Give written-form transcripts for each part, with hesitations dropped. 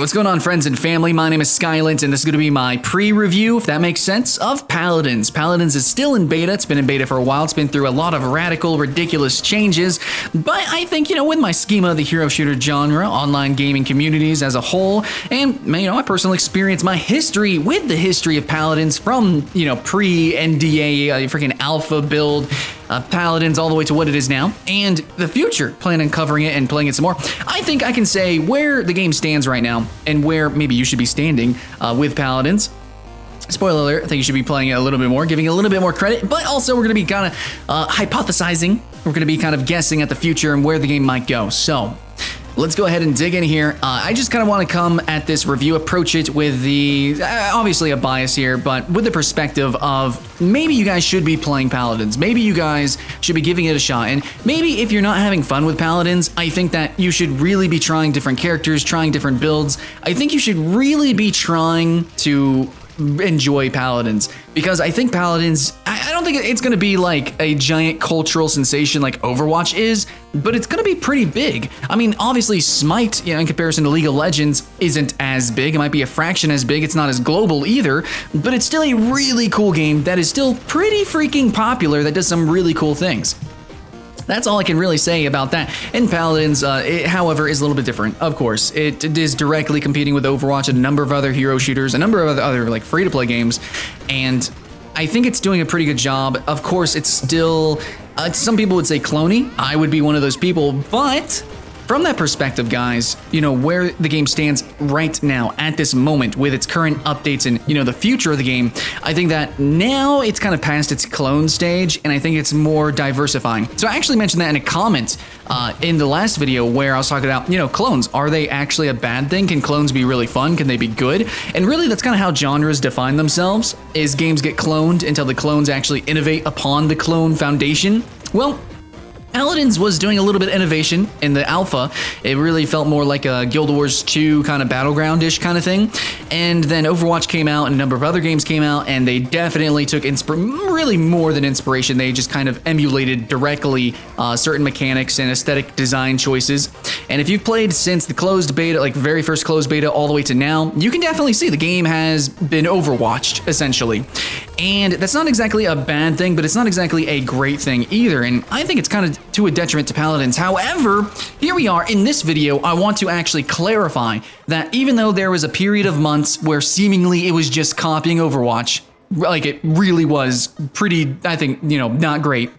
What's going on, friends and family? My name is Skylent, and this is going to be my pre-review, if that makes sense, of Paladins. Paladins is still in beta. It's been in beta for a while. It's been through a lot of radical, ridiculous changes, but I think, with my schema of the hero shooter genre, online gaming communities as a whole, and, my personal experience, my history with the history of Paladins from, pre-NDA, freaking alpha build, Paladins all the way to what it is now, and the future, plan on covering it and playing it some more. I think I can say where the game stands right now and where maybe you should be standing with Paladins. Spoiler alert, I think you should be playing it a little bit more, giving it a little bit more credit, but also we're going to be kind of hypothesizing. We're going to be kind of guessing at the future and where the game might go. So let's go ahead and dig in here. I just kind of want to come at this review, approach it with the, obviously a bias here, but with the perspective of maybe you guys should be playing Paladins. Maybe you guys should be giving it a shot. And maybe if you're not having fun with Paladins, I think that you should really be trying different characters, trying different builds. I think you should really be trying to enjoy Paladins, because I think Paladins, I don't think it's going to be like a giant cultural sensation like Overwatch is, but it's going to be pretty big. I mean, obviously Smite, in comparison to League of Legends, isn't as big. It might be a fraction as big. It's not as global either, but it's still a really cool game that is still pretty freaking popular, that does some really cool things. That's all I can really say about that. And Paladins, however, is a little bit different. Of course, it is directly competing with Overwatch and a number of other hero shooters, a number of other like free-to-play games, and I think it's doing a pretty good job. Of course, it's still, some people would say cloney. I would be one of those people, but from that perspective, guys, where the game stands right now at this moment with its current updates and, the future of the game, I think that now it's kind of past its clone stage, and I think it's more diversifying. So I actually mentioned that in a comment in the last video where I was talking about, clones. Are they actually a bad thing? Can clones be really fun? Can they be good? And really, that's kind of how genres define themselves, is games get cloned until the clones actually innovate upon the clone foundation. Well, Paladins was doing a little bit of innovation in the alpha. It really felt more like a Guild Wars 2 kind of battleground-ish kind of thing. And then Overwatch came out and a number of other games came out, and they definitely took really more than inspiration. They just kind of emulated directly certain mechanics and aesthetic design choices. And if you've played since the closed beta, like very first closed beta all the way to now, you can definitely see the game has been overwatched, essentially. And that's not exactly a bad thing, but it's not exactly a great thing either. And I think it's kind of to a detriment to Paladins. However, here we are in this video. I want to actually clarify that even though there was a period of months where seemingly it was just copying Overwatch, like it really was pretty, I think, not great.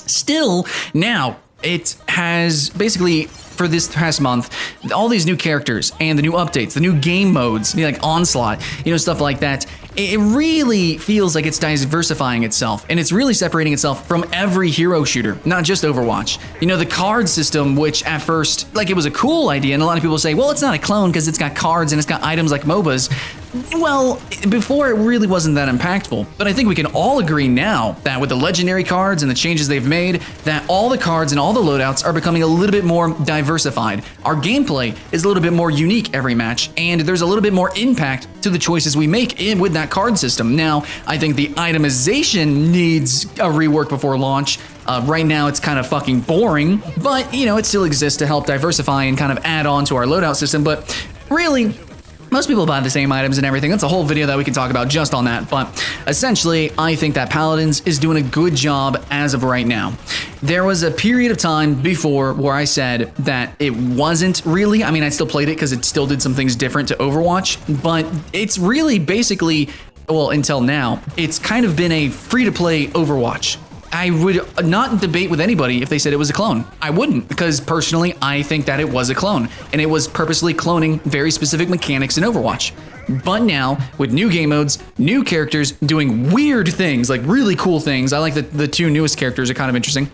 Still, now it has basically, for this past month, all these new characters and the new updates, the new game modes, like Onslaught, stuff like that. It really feels like it's diversifying itself, and it's really separating itself from every hero shooter, not just Overwatch. The card system, which at first, it was a cool idea, and a lot of people say, well, it's not a clone because it's got cards and it's got items like MOBAs. Well, before it really wasn't that impactful, but I think we can all agree now that with the legendary cards and the changes they've made, that all the cards and all the loadouts are becoming a little bit more diversified. Our gameplay is a little bit more unique every match, and there's a little bit more impact to the choices we make with that card system. Now, I think the itemization needs a rework before launch. Right now, it's kind of fucking boring, but, it still exists to help diversify and kind of add on to our loadout system, but really, most people buy the same items and everything. That's a whole video that we can talk about just on that. But essentially, I think that Paladins is doing a good job as of right now. There was a period of time before where I said that it wasn't really, I still played it because it still did some things different to Overwatch, but it's really basically, well, until now, it's kind of been a free-to-play Overwatch. I would not debate with anybody if they said it was a clone. I wouldn't, because personally, I think that it was a clone, and it was purposely cloning very specific mechanics in Overwatch. But now, with new game modes, new characters doing weird things, like really cool things. I like that the two newest characters are kind of interesting.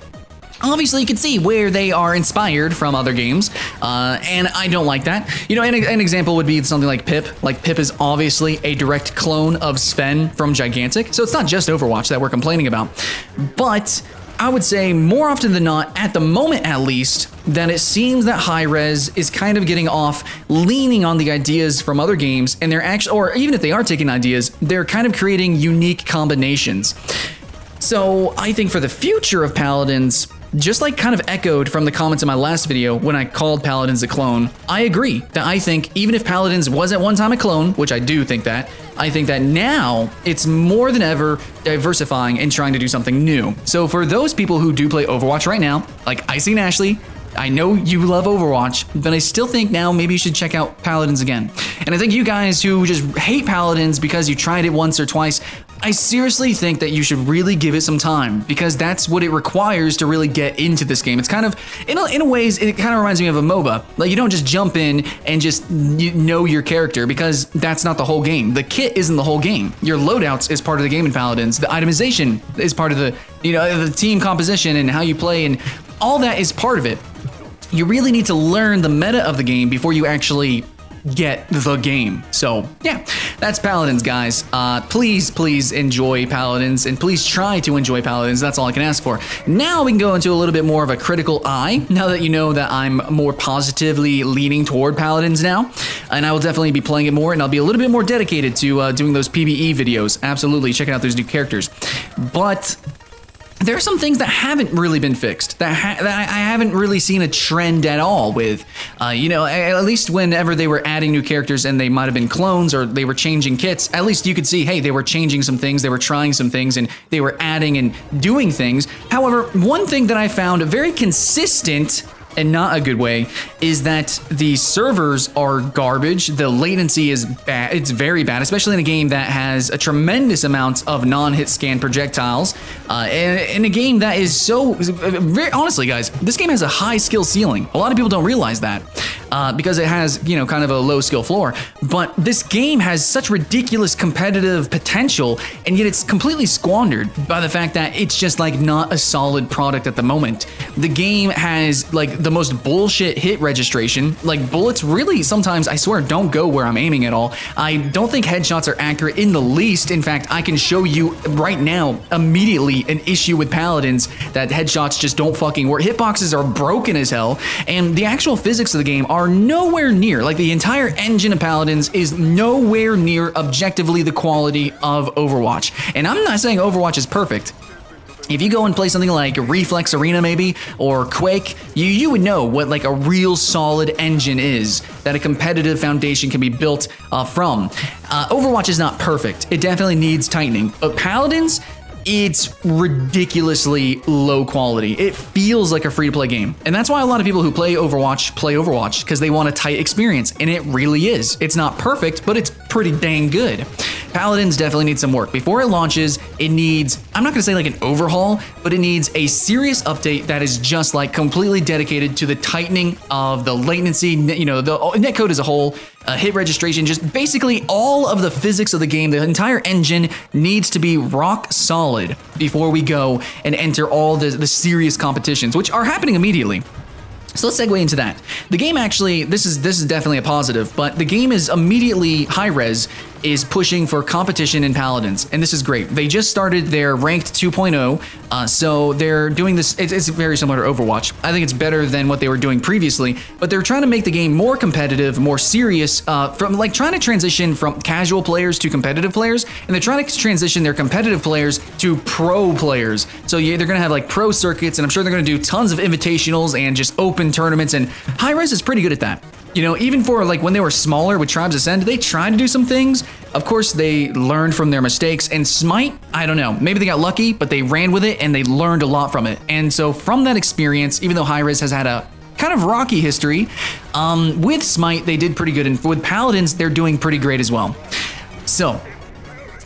Obviously, you can see where they are inspired from other games, and I don't like that. An example would be something like Pip. Like, Pip is obviously a direct clone of Sven from Gigantic, so it's not just Overwatch that we're complaining about. But I would say more often than not, at the moment at least, that it seems that Hi-Rez is kind of getting off, leaning on the ideas from other games, and they're actually, or even if they are taking ideas, they're kind of creating unique combinations. So I think for the future of Paladins, just like kind of echoed from the comments in my last video when I called Paladins a clone, I agree that I think even if Paladins was at one time a clone, which I do think that, I think that now it's more than ever diversifying and trying to do something new. So for those people who do play Overwatch right now, like Icy and Ashley, I know you love Overwatch, but I still think now maybe you should check out Paladins again. And I think you guys who just hate Paladins because you tried it once or twice, I seriously think that you should really give it some time, because that's what it requires to really get into this game. It's kind of, in a ways, it kind of reminds me of a MOBA. Like, you don't just jump in and just know your character, because that's not the whole game. The kit isn't the whole game. Your loadouts is part of the game in Paladins. The itemization is part of the, the team composition and how you play, and all that is part of it. You really need to learn the meta of the game before you actually get the game. So yeah, that's Paladins, guys. Please enjoy Paladins, and please try to enjoy Paladins. That's all I can ask for. Now we can go into a little bit more of a critical eye, now that you know that I'm more positively leaning toward Paladins now, and I will definitely be playing it more, and I'll be a little bit more dedicated to doing those PvE videos. Absolutely, checking out those new characters. But there are some things that haven't really been fixed, that I haven't really seen a trend at all with, at least whenever they were adding new characters and they might have been clones or they were changing kits, at least you could see, hey, they were changing some things, they were trying some things, and they were adding and doing things. However, one thing that I found very consistent, and not a good way, is that the servers are garbage. The latency is bad. It's very bad, especially in a game that has a tremendous amount of non-hit scan projectiles. And in a game that is so, very honestly, guys, this game has a high skill ceiling. A lot of people don't realize that because it has, kind of a low skill floor. But this game has such ridiculous competitive potential, and yet it's completely squandered by the fact that it's just like not a solid product at the moment. The game has like the most bullshit hit registration. Like, bullets really sometimes, I swear, don't go where I'm aiming at all. I don't think headshots are accurate in the least. In fact, I can show you right now immediately an issue with Paladins that headshots just don't fucking work. Hitboxes are broken as hell, and the actual physics of the game are nowhere near, like the entire engine of Paladins is nowhere near objectively the quality of Overwatch. And I'm not saying Overwatch is perfect. If you go and play something like Reflex Arena maybe, or Quake, you would know what like a real solid engine is, that a competitive foundation can be built from. Overwatch is not perfect. It definitely needs tightening. But Paladins, it's ridiculously low quality. It feels like a free-to-play game. And that's why a lot of people who play Overwatch, because they want a tight experience, and it really is. It's not perfect, but it's pretty dang good. Paladins definitely needs some work. Before it launches, it needs, I'm not gonna say like an overhaul, but it needs a serious update that is just like completely dedicated to the tightening of the latency, the netcode as a whole, hit registration, just basically all of the physics of the game. The entire engine needs to be rock solid before we go and enter all the serious competitions, which are happening immediately. So let's segue into that. The game actually, this is definitely a positive, but the game is immediately high-res, is pushing for competition in Paladins, and this is great. They just started their ranked 2.0, so they're doing this, it's very similar to Overwatch. I think it's better than what they were doing previously, but they're trying to make the game more competitive, more serious, from like trying to transition from casual players to competitive players, and they're trying to transition their competitive players to pro players. So yeah, they're gonna have like pro circuits, and I'm sure they're gonna do tons of invitationals and just open tournaments, and Hi-Res is pretty good at that. Even for like when they were smaller with Tribes Ascend, they tried to do some things. Of course, they learned from their mistakes, and Smite, I don't know, maybe they got lucky, but they ran with it and they learned a lot from it. And so from that experience, even though Hi-Res has had a kind of rocky history, with Smite, they did pretty good. And with Paladins, they're doing pretty great as well. So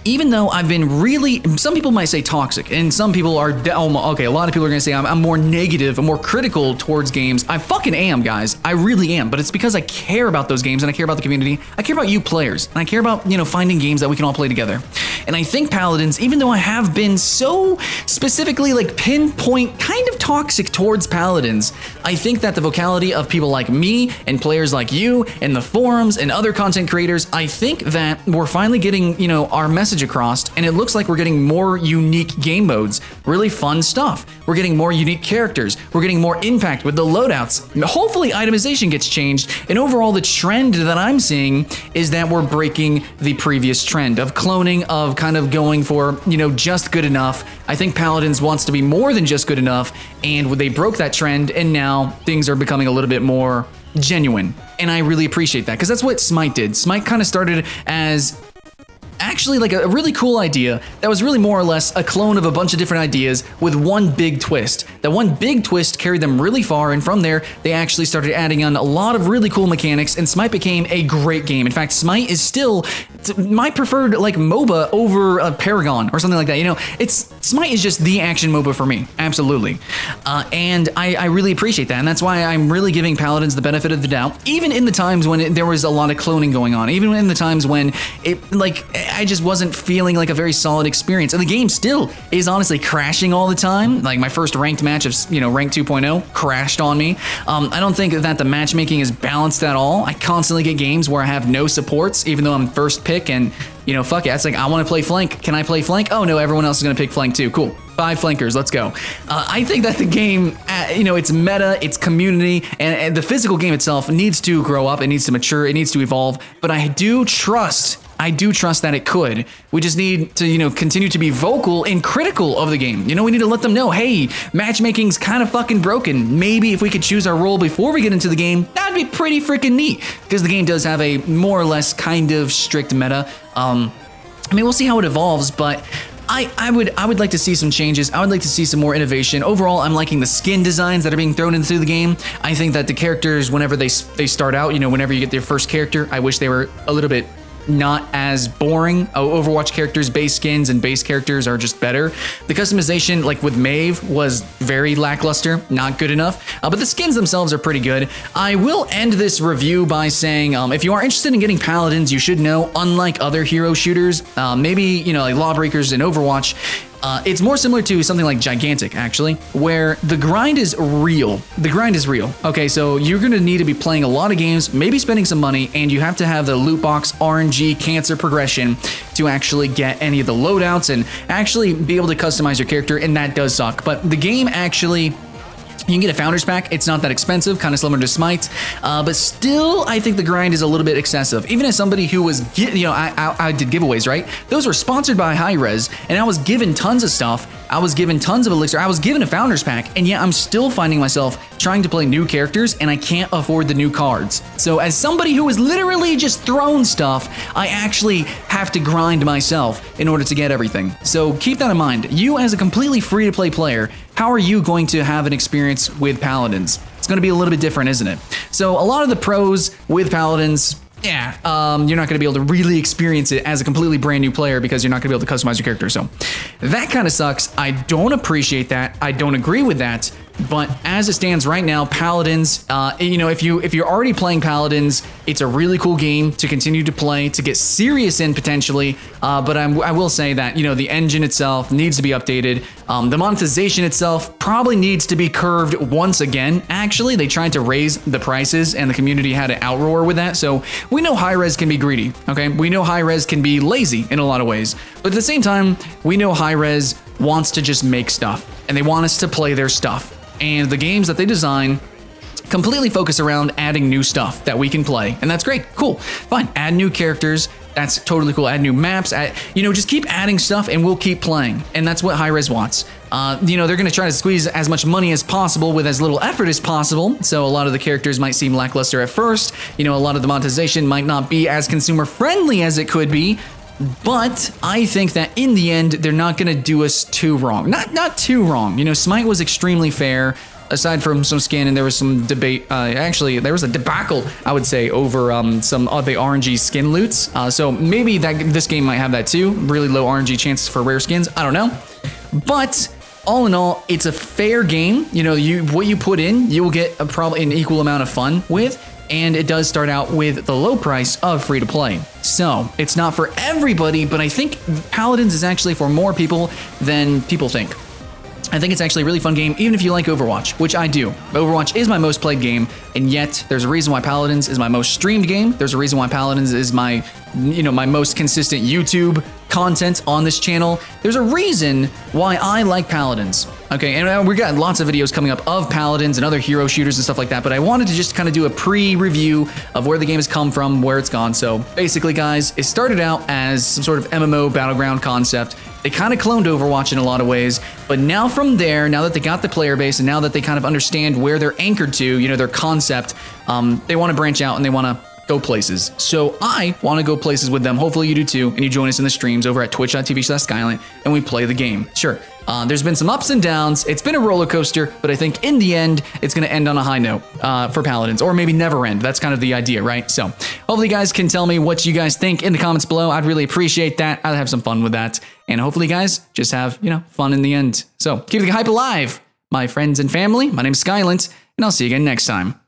even though I've been really, some people might say toxic, and some people are, okay, a lot of people are gonna say I'm more negative, I'm more critical towards games. I fucking am, guys. I really am, but it's because I care about those games, and I care about the community. I care about you players, and I care about, finding games that we can all play together. And I think Paladins, even though I have been so specifically like pinpoint kind of toxic towards Paladins, I think that the vocality of people like me and players like you and the forums and other content creators, I think that we're finally getting, our message across, and it looks like we're getting more unique game modes, really fun stuff. We're getting more unique characters. We're getting more impact with the loadouts. Hopefully itemization gets changed, and overall the trend that I'm seeing is that we're breaking the previous trend of cloning, of kind of going for, you know, just good enough. I think Paladins wants to be more than just good enough, and they broke that trend, and now things are becoming a little bit more genuine. And I really appreciate that, because that's what Smite did. Smite kind of started as actually like a really cool idea that was really more or less a clone of a bunch of different ideas with one big twist. That one big twist carried them really far, and from there they actually started adding on a lot of really cool mechanics, and Smite became a great game. In fact, Smite is still my preferred like MOBA over Paragon or something like that. You know, Smite is just the action MOBA for me, absolutely. And I really appreciate that, and that's why I'm really giving Paladins the benefit of the doubt, even in the times when there was a lot of cloning going on, even in the times when I just wasn't feeling like a very solid experience. And the game still is honestly crashing all the time. Like my first ranked match of, you know, rank 2.0 crashed on me. I don't think that the matchmaking is balanced at all. I constantly get games where I have no supports, even though I'm first pick, and, you know, fuck it. It's like, I want to play flank. Can I play flank? Oh no, everyone else is going to pick flank too. Cool. 5 flankers, let's go. I think that the game, you know, its meta, its community, and the physical game itself needs to grow up. It needs to mature. It needs to evolve. But I do trust that it could. We just need to, you know, continue to be vocal and critical of the game. You know, we need to let them know, hey, matchmaking's kind of fucking broken. Maybe if we could choose our role before we get into the game, that'd be pretty freaking neat. Because the game does have a more or less kind of strict meta. I mean, we'll see how it evolves, but I would like to see some changes. I would like to see some more innovation. Overall, I'm liking the skin designs that are being thrown into the game. I think that the characters, whenever they start out, you know, whenever you get their first character, I wish they were a little bit not as boring. Overwatch characters, base skins and base characters are just better. The customization, like with Maeve, was very lackluster, not good enough, but the skins themselves are pretty good. I will end this review by saying, if you are interested in getting Paladins, you should know, unlike other hero shooters, maybe, you know, like Lawbreakers in Overwatch, it's more similar to something like Gigantic, actually, where the grind is real. The grind is real. Okay, so you're going to need to be playing a lot of games, maybe spending some money, and you have to have the loot box RNG cancer progression to actually get any of the loadouts and actually be able to customize your character, and that does suck. But the game actually, you can get a Founders Pack. It's not that expensive, kind of similar to Smite, but still, I think the grind is a little bit excessive. Even as somebody who was, you know, I did giveaways, right? Those were sponsored by Hi-Rez, and I was given tons of stuff. I was given tons of elixir. I was given a Founders Pack, and yet I'm still finding myself trying to play new characters, and I can't afford the new cards. So as somebody who is literally just thrown stuff, I actually have to grind myself in order to get everything. So keep that in mind. You, as a completely free-to-play player, how are you going to have an experience with Paladins? It's going to be a little bit different, isn't it? So a lot of the pros with Paladins, yeah, you're not going to be able to really experience it as a completely brand new player because you're not going to be able to customize your character. So that kind of sucks. I don't appreciate that. I don't agree with that. But as it stands right now, Paladins, you know, if you're already playing Paladins, it's a really cool game to continue to play, to get serious in potentially. But I will say that, you know, the engine itself needs to be updated. The monetization itself probably needs to be curved once again. Actually, they tried to raise the prices, and the community had an outroar with that. So we know Hi-Rez can be greedy, okay? We know Hi-Rez can be lazy in a lot of ways. But at the same time, we know Hi-Rez wants to just make stuff, and they want us to play their stuff. And the games that they design completely focus around adding new stuff that we can play. And that's great. Cool. Fine. Add new characters. That's totally cool. Add new maps. You know, just keep adding stuff and we'll keep playing. And that's what Hi-Rez wants. You know, they're going to try to squeeze as much money as possible with as little effort as possible. So a lot of the characters might seem lackluster at first. You know, a lot of the monetization might not be as consumer friendly as it could be. But I think that in the end, they're not going to do us too wrong. Not too wrong. You know, Smite was extremely fair, aside from some skin, and there was some debate. Actually, there was a debacle, I would say, over some of the RNG skin loots. So maybe this game might have that too. Really low RNG chances for rare skins. I don't know. But all in all, it's a fair game. You know, what you put in, you will get probably an equal amount of fun with. And it does start out with the low price of free-to-play. So, it's not for everybody, but I think Paladins is actually for more people than people think. I think it's actually a really fun game, even if you like Overwatch, which I do. Overwatch is my most played game, and yet there's a reason why Paladins is my most streamed game. There's a reason why Paladins is my, my most consistent YouTube content on this channel. There's a reason why I like Paladins. Okay, and we got lots of videos coming up of Paladins and other hero shooters and stuff like that, but I wanted to just kind of do a pre-review of where the game has come from, where it's gone. So basically, guys, it started out as some sort of MMO battleground concept. They kind of cloned Overwatch in a lot of ways, but now from there, now that they got the player base and now that they kind of understand where they're anchored to, their concept, they want to branch out and they want to go places. So I want to go places with them. Hopefully you do too, and you join us in the streams over at twitch.tv/Skylent, and we play the game. Sure, there's been some ups and downs. It's been a roller coaster, but I think in the end, it's going to end on a high note for Paladins, or maybe never end. That's kind of the idea, right? So hopefully you guys can tell me what you guys think in the comments below. I'd really appreciate that. I'd have some fun with that. And hopefully you guys just have, fun in the end. So keep the hype alive, my friends and family. My name's Skylent, and I'll see you again next time.